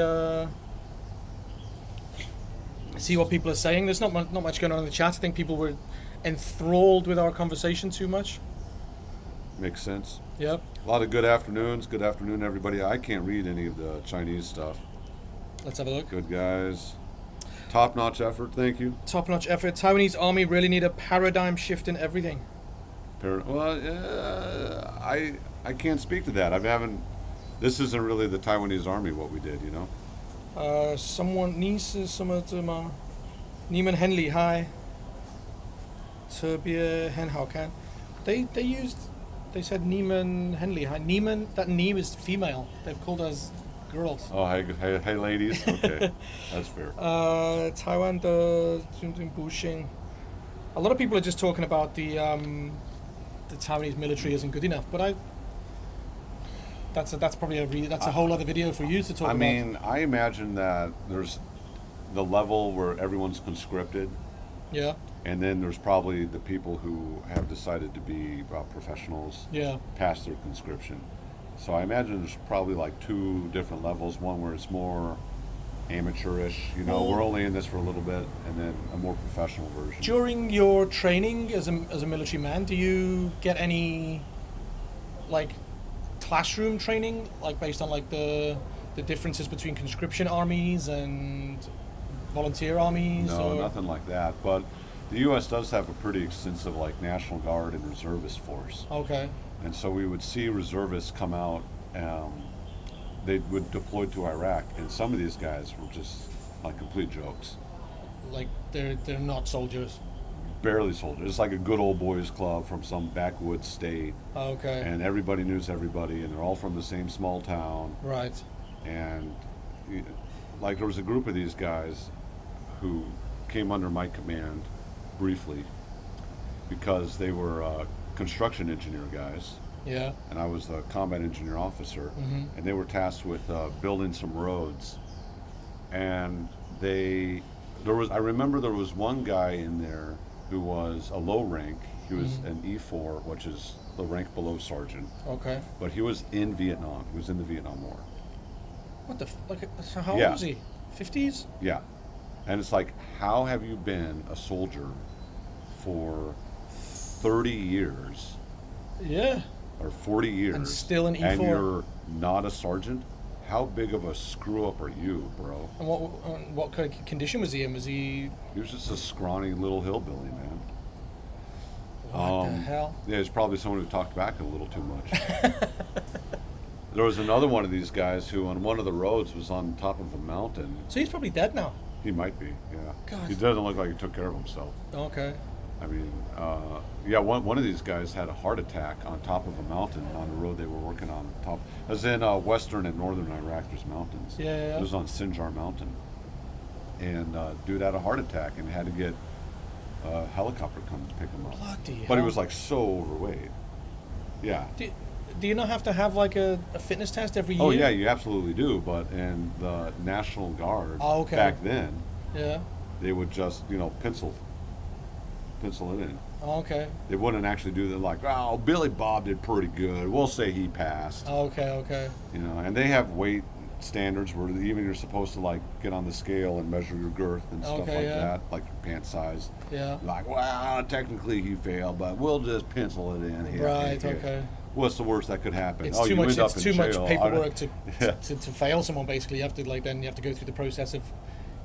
what people are saying. There's not much going on in the chat. I think people were enthralled with our conversation too much. Makes sense. Yep. A lot of good afternoons. Good afternoon, everybody. I can't read any of the Chinese stuff. Let's have a look. Good guys. Top-notch effort. Thank you. Top-notch effort. Taiwanese army really need a paradigm shift in everything. Well, I can't speak to that. I haven't. This isn't really the Taiwanese army. What we did, you know. Someone 你是什么字吗？你们很厉害，特别很好看。They said 你们很厉害。你们 that 你 is female. They've called us girls. Oh, hey, ladies. Okay, that's fair. 台湾的军政不行. A lot of people are just talking about the the Taiwanese military isn't good enough. But that's probably that's a whole other video for you to talk about. I mean, I imagine that there's the level where everyone's conscripted, Yeah. and then there's probably the people who have decided to be professionals Yeah. past their conscription. So I imagine there's probably like two different levels. One where it's more amateurish, you know, we're only in this for a little bit, and then a more professional version. During your training as a military man, do you get any like classroom training, like based on like the differences between conscription armies and volunteer armies? No, or? nothing like that. But the U.S. does have a pretty extensive like National Guard and reservist force, Okay. and so we would see reservists come out. They would deploy to Iraq, and some of these guys were just like complete jokes. Like they're not soldiers. Barely soldiers. It's like a good old boys club from some backwoods state, Okay. and everybody knows everybody, and they're all from the same small town. Right. And like there was a group of these guys who came under my command briefly because they were construction engineer guys, Yeah. and I was the combat engineer officer, and they were tasked with building some roads. And I remember there was one guy in there who was a low rank. He was an E4, which is the rank below sergeant, Okay. but he was in Vietnam. He was in the Vietnam War. What the? So how old Yeah. was he? 50s? Yeah. And it's like, how have you been a soldier for 30 years Yeah. or 40 years And still an and E4? you're not a sergeant? How big of a screw up are you, bro? And what kind of condition was he in? Was he? He was just a scrawny little hillbilly, man. What the hell? Yeah, it's probably someone who talked back a little too much. There was another one of these guys who on one of the roads was on top of a mountain. So he's probably dead now. He might be, yeah. God. He doesn't look like he took care of himself. Okay. I mean, yeah, one of these guys had a heart attack on top of a mountain on the road they were working on top. As in western and northern Iraq, there's mountains. Yeah. It was on Sinjar Mountain. And dude had a heart attack and had to get a helicopter come to pick him up. Bloody But he hell. was like so overweight. Yeah. Do you not have to have like a fitness test every year? Oh yeah, you absolutely do. But in the National Guard Okay. back then, Yeah. they would just pencil it in. Okay. They wouldn't actually do the like, oh, Billy Bob did pretty good. We'll say he passed. Okay. And they have weight standards where even you're supposed to like get on the scale and measure your girth and stuff Okay, like yeah. that, like your pant size. Yeah. Like, well, technically he failed, but we'll just pencil it in here. Right. Okay. What's the worst that could happen? It's oh, too you much. end up It's in too much jail. paperwork to, Yeah. to fail someone. Basically, you have to you have to go through the process of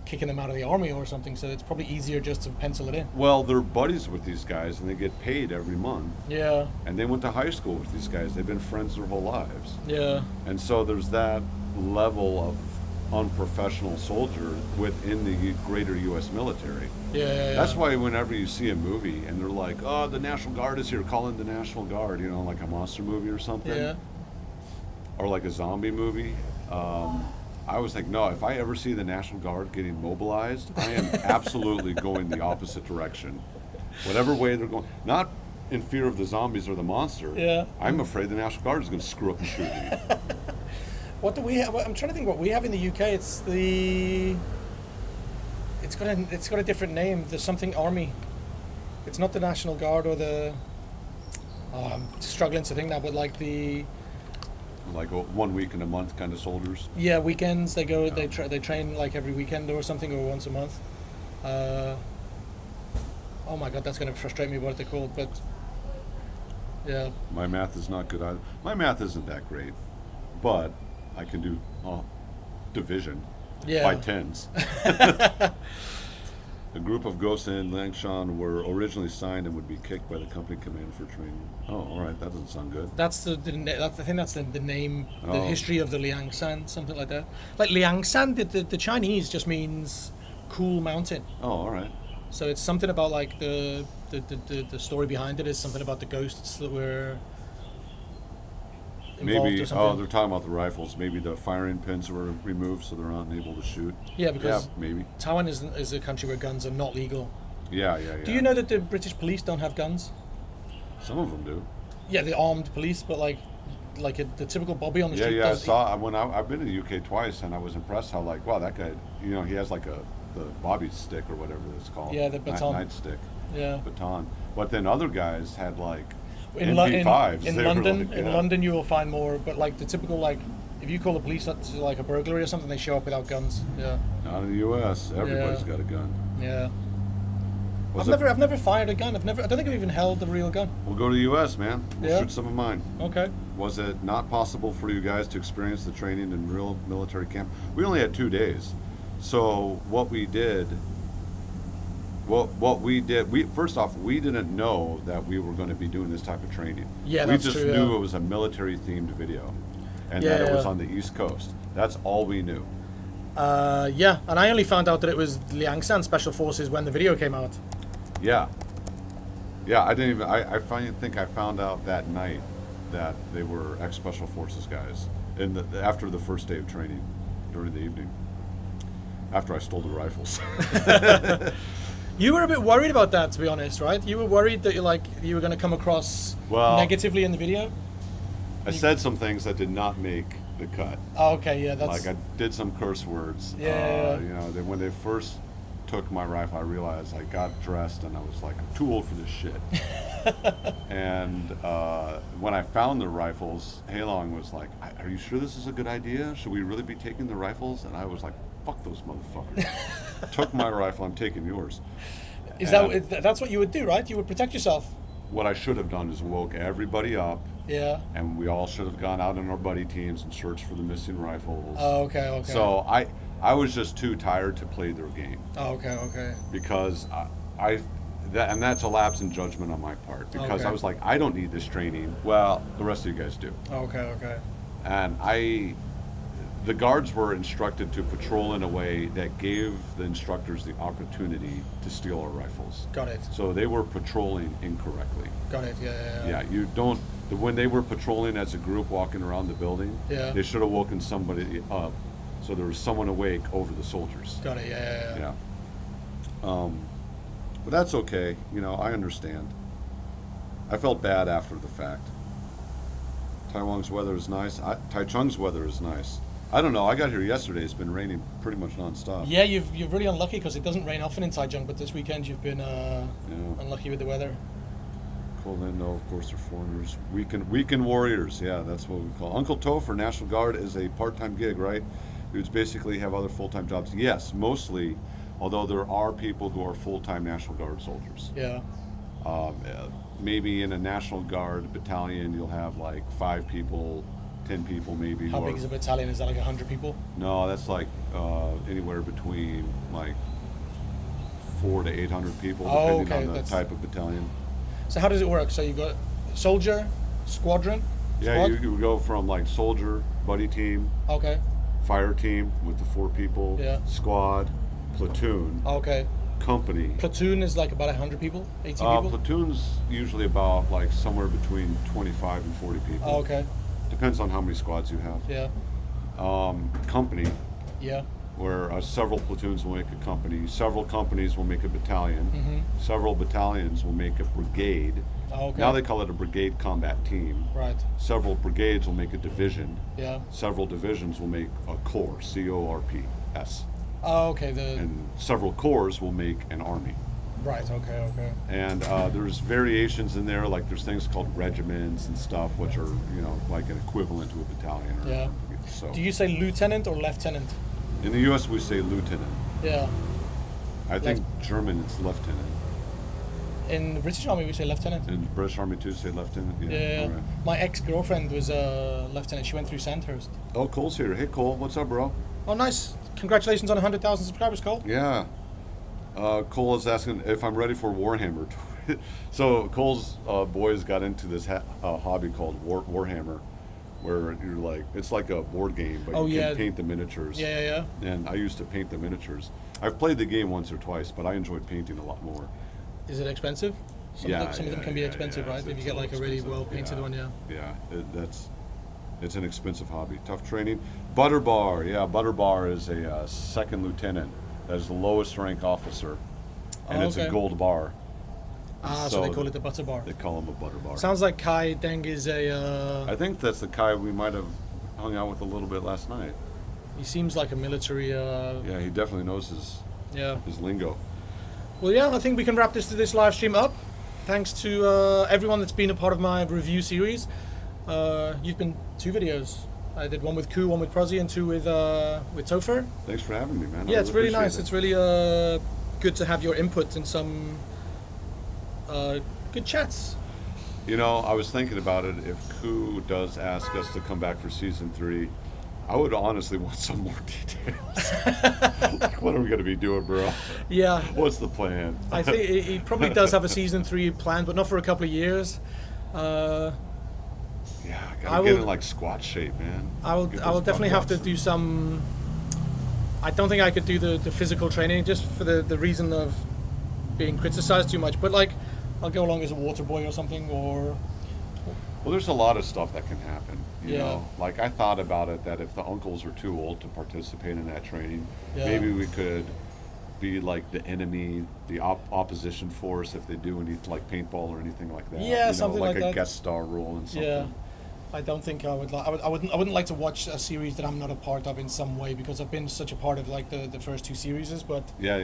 kicking them out of the army or something. So it's probably easier just to pencil it in. Well, they're buddies with these guys, and they get paid every month. Yeah. And they went to high school with these guys. They've been friends their whole lives. Yeah. And so there's that level of unprofessional soldier within the greater U.S. military. Yeah. That's why whenever you see a movie and they're like, oh, the National Guard is here, call in the National Guard, like a monster movie or something, Yeah. or like a zombie movie, I always think, no, if I ever see the National Guard getting mobilized, I am absolutely going the opposite direction. Whatever way they're going, not in fear of the zombies or the monster. Yeah. I'm afraid the National Guard is going to screw up and shoot me. What do we have? I'm trying to think what we have in the UK. It's got a different name. There's something army. It's not the National Guard or the. Oh, I'm struggling to think now, but like the. Like 1 week in a month kind of soldiers. Yeah, weekends they go. They train like every weekend or something, or once a month. Oh my god, that's gonna frustrate me. What they're called, but. Yeah. My math is not good either. My math isn't that great, but I can do division Yeah. by tens. A group of ghosts in Langshan were originally signed and would be kicked by the company command for training. Oh, all right, that doesn't sound good. That's I think that's the name, the Oh. history of the Liangshan, something like that. Like Liangshan, the Chinese just means cool mountain. Oh, all right. So it's something about like the story behind it is something about the ghosts that were involved Maybe, or something. they're talking about the rifles. Maybe the firing pins were removed so they're unable to shoot. Yeah, because maybe. Taiwan is a country where guns are not legal. Yeah. Do you know that the British police don't have guns? Some of them do. Yeah, the armed police, but like the typical Bobby on the Yeah, street. yeah. I does, saw when I've been to the UK twice, and I was impressed how like, wow, that guy. You know, he has like the Bobby stick or whatever it's called. Yeah, the baton. Nightstick. Yeah. Baton. But then other guys had like In MP5s. in They were London, like, in yeah. London, you will find more. But like the typical like, if you call the police up to like a burglary or something, they show up without guns. Yeah. Not in the U.S. Everybody's Yeah. got a gun. Yeah. Was I've never fired a gun. I don't think I've even held a real gun. We'll go to the U.S., man. We'll Yeah. shoot some of mine. Okay. Was it not possible for you guys to experience the training in real military camp? We only had 2 days. So what we did, we first off, we didn't know that we were going to be doing this type of training. Yeah, we that's just true, knew yeah. it was a military-themed video, and Yeah, that it was yeah. on the East Coast. That's all we knew. Yeah, and I only found out that it was Liangshan Special Forces when the video came out. Yeah. Yeah, I didn't even. think I found out that night that they were ex-Special Forces guys, after the first day of training, during the evening. After I stole the rifles. You were a bit worried about that, to be honest, right? You were worried that you were going to come across negatively in the video. I said some things that did not make the cut. Oh, okay, yeah, that's. Like I did some curse words. Yeah. You know, when they first took my rifle, I realized I got dressed and I was like, I'm too old for this shit. And when I found the rifles, Halong was like, "Are you sure this is a good idea? Should we really be taking the rifles?" And I was like, "Fuck those motherfuckers." Took my rifle. I'm taking yours. That's what you would do, right? You would protect yourself. What I should have done is woke everybody up. Yeah. And we all should have gone out on our buddy teams and searched for the missing rifles. Oh, okay. So I was just too tired to play their game. Oh, okay. Because and that's a lapse in judgment on my part. Because Okay. I was like, I don't need this training. Well, the rest of you guys do. Okay. And the guards were instructed to patrol in a way that gave the instructors the opportunity to steal our rifles. Got it. So they were patrolling incorrectly. Got it. Yeah. Yeah, you don't. When they were patrolling as a group walking around the building, Yeah. they should have woken somebody up, so there was someone awake over the soldiers. Got it. Yeah. But that's okay. You know, I understand. I felt bad after the fact. Taiwan's weather is nice. Taichung's weather is nice. I don't know. I got here yesterday. It's been raining pretty much nonstop. Yeah, you're really unlucky because it doesn't rain often in Taichung, but this weekend you've been unlucky with the weather. Cold in, no, of course they're foreigners. Weekend warriors. Yeah, that's what we call. Uncle Topher, National Guard, is a part-time gig, right? Dudes basically have other full-time jobs. Yes, mostly. Although there are people who are full-time National Guard soldiers. Yeah. Maybe in a National Guard battalion, you'll have like 5 people, 10 people maybe. How big is a battalion? Is that like 100 people? No, that's like anywhere between like 400 to 800 people, depending on the type of battalion. So how does it work? So you got soldier, squadron? Yeah, Squad? you go from like soldier, buddy team, Okay. fire team with the 4 people, Yeah. squad, platoon, Okay. company. Platoon is like about 100 people? 80 people? Platoon's usually about like somewhere between 25 and 40 people. Oh, okay. Depends on how many squads you have. Yeah. Company, Yeah. where several platoons will make a company, several companies will make a battalion, several battalions will make a brigade. Oh, okay. Now they call it a brigade combat team. Right. Several brigades will make a division. Yeah. Several divisions will make a corps, C-O-R-P-S. Oh, okay. And several corps will make an army. Right. Okay. And there's variations in there, like there's things called regiments and stuff, which are, you know, like an equivalent to a battalion. Yeah. So Do you say lieutenant or lieutenant? in the U.S. we say lieutenant. Yeah. I think German it's lieutenant. In the British Army we say lieutenant. In the British Army too say lieutenant. Yeah. All right. My ex-girlfriend was a lieutenant. She went through Sandhurst. Oh, Cole's here. Hey, Cole, what's up, bro? Oh, nice. Congratulations on 100,000 subscribers, Cole. Yeah. Cole is asking if I'm ready for Warhammer. So Cole's boys got into this hobby called Warhammer, where you're like, it's like a board game, but you can paint the miniatures. Yeah. And I used to paint the miniatures. I've played the game once or twice, but I enjoyed painting a lot more. Is it expensive? Some of them can be expensive, right? If you get like a really well painted one, yeah. Yeah, it's an expensive hobby. Tough training. Butterbar, Butterbar is a second lieutenant. That is the lowest rank officer, and it's a gold bar. So they call it the butter bar. They call him a butter bar. Sounds like Kai Deng is a. I think that's the Kai we might have hung out with a little bit last night. He seems like a military. Yeah, he definitely knows his lingo. Well, yeah, I think we can wrap this live stream up. Thanks to everyone that's been a part of my review series. You've been 2 videos. I did one with Ku, one with Prozzy, and 2 with Topher. Thanks for having me, man. Yeah, it's really nice. It. It's really good to have your input and some good chats. You know, I was thinking about it. If Ku does ask us to come back for season 3, I would honestly want some more details. Like, what are we going to be doing, bro? Yeah. What's the plan? I think he probably does have a season 3 planned, but not for a couple of years. Yeah, I gotta get in like squat shape, man. I will definitely have to do some. I don't think I could do the physical training just for the reason of being criticized too much. But like, I'll go along as a water boy or something, or. Well, there's a lot of stuff that can happen. You Yeah. know, like I thought about it that if the uncles are too old to participate in that training, Yeah. maybe we could be like the enemy, the opposition force if they do any like paintball or anything like that. Yeah, you something know, like a that. guest star role in something. Yeah. I don't think I would. I wouldn't like to watch a series that I'm not a part of in some way, because I've been such a part of like the first 2 series. But Yeah.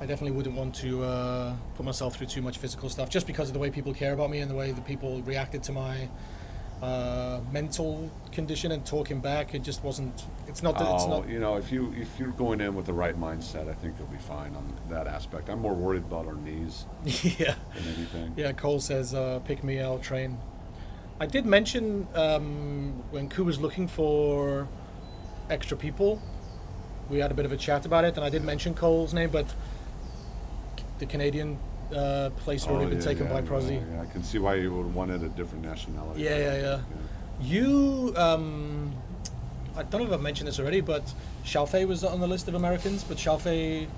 I definitely wouldn't want to put myself through too much physical stuff, just because of the way people care about me and the way the people reacted to my mental condition and talking back. It just wasn't. It's not. It's not. You know, if you're going in with the right mindset, I think you'll be fine on that aspect. I'm more worried about our knees Yeah. than anything. Yeah. Cole says, "Pick me, I'll train." I did mention when Ku was looking for extra people, we had a bit of a chat about it, and I did mention Cole's name, but the Canadian place had already been taken by Prozzy. Yeah, I can see why you would wanted a different nationality. Yeah. You, I don't know if I've mentioned this already, but Xiaofei was on the list of Americans, but Xiaofei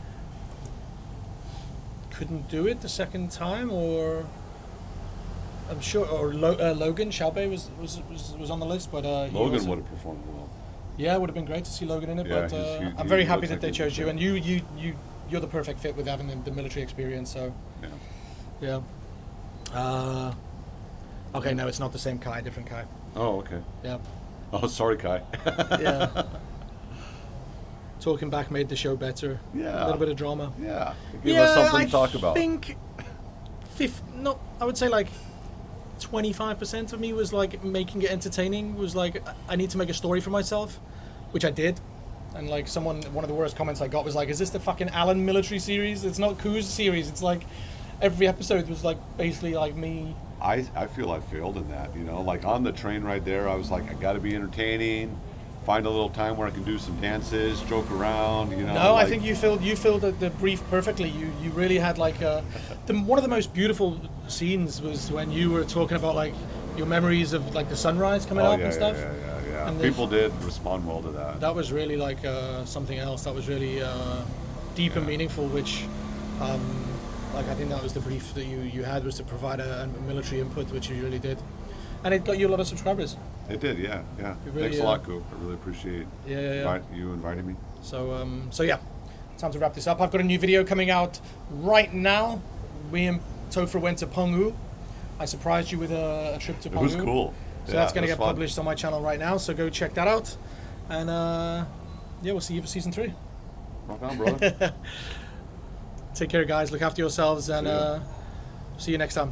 couldn't do it the second time, or I'm sure, or Logan Xiaofei was on the list, but he Logan also- would have performed well. Yeah, it would have been great to see Logan in it, Yeah, but I'm he very happy looks that like they he's chose you, okay. and you're the perfect fit with having the military experience. So Yeah. yeah. Okay, no, it's not the same Kai, different Kai. Oh, okay. Yeah. Oh, sorry, Kai. Yeah. Talking back made the show better. Yeah. A little bit of drama. Yeah. Give us something to talk about. I think I would say like 25% of me was like making it entertaining, was like, I need to make a story for myself, which I did. And like one of the worst comments I got was like, is this the fucking Allan military series? It's not Ku's series. It's like every episode was like basically like me. I feel I failed in that, you know, like on the train right there, I was like, I got to be entertaining, find a little time where I can do some dances, joke around, you know. No, like, I think you filled the brief perfectly. You really had like one of the most beautiful scenes was when you were talking about like your memories of like the sunrise coming up and stuff. Yeah. And People did respond well to that. That was really like something else. That was really deep and meaningful, which like I think that was the brief that you had, was to provide a military input, which you really did. And it got you a lot of subscribers. It did, yeah. really, Thanks a lot, Coop. I really appreciate you inviting me. So yeah, time to wrap this up. I've got a new video coming out right now. Me and Topher went to Penghu. I surprised you with a trip to Penghu. It was cool. So Yeah, that's going to it was get fun. published on my channel right now. So go check that out. And yeah, we'll see you for season 3. Rock on, brother. Take care, guys. Look after yourselves, and See ya. see you next time.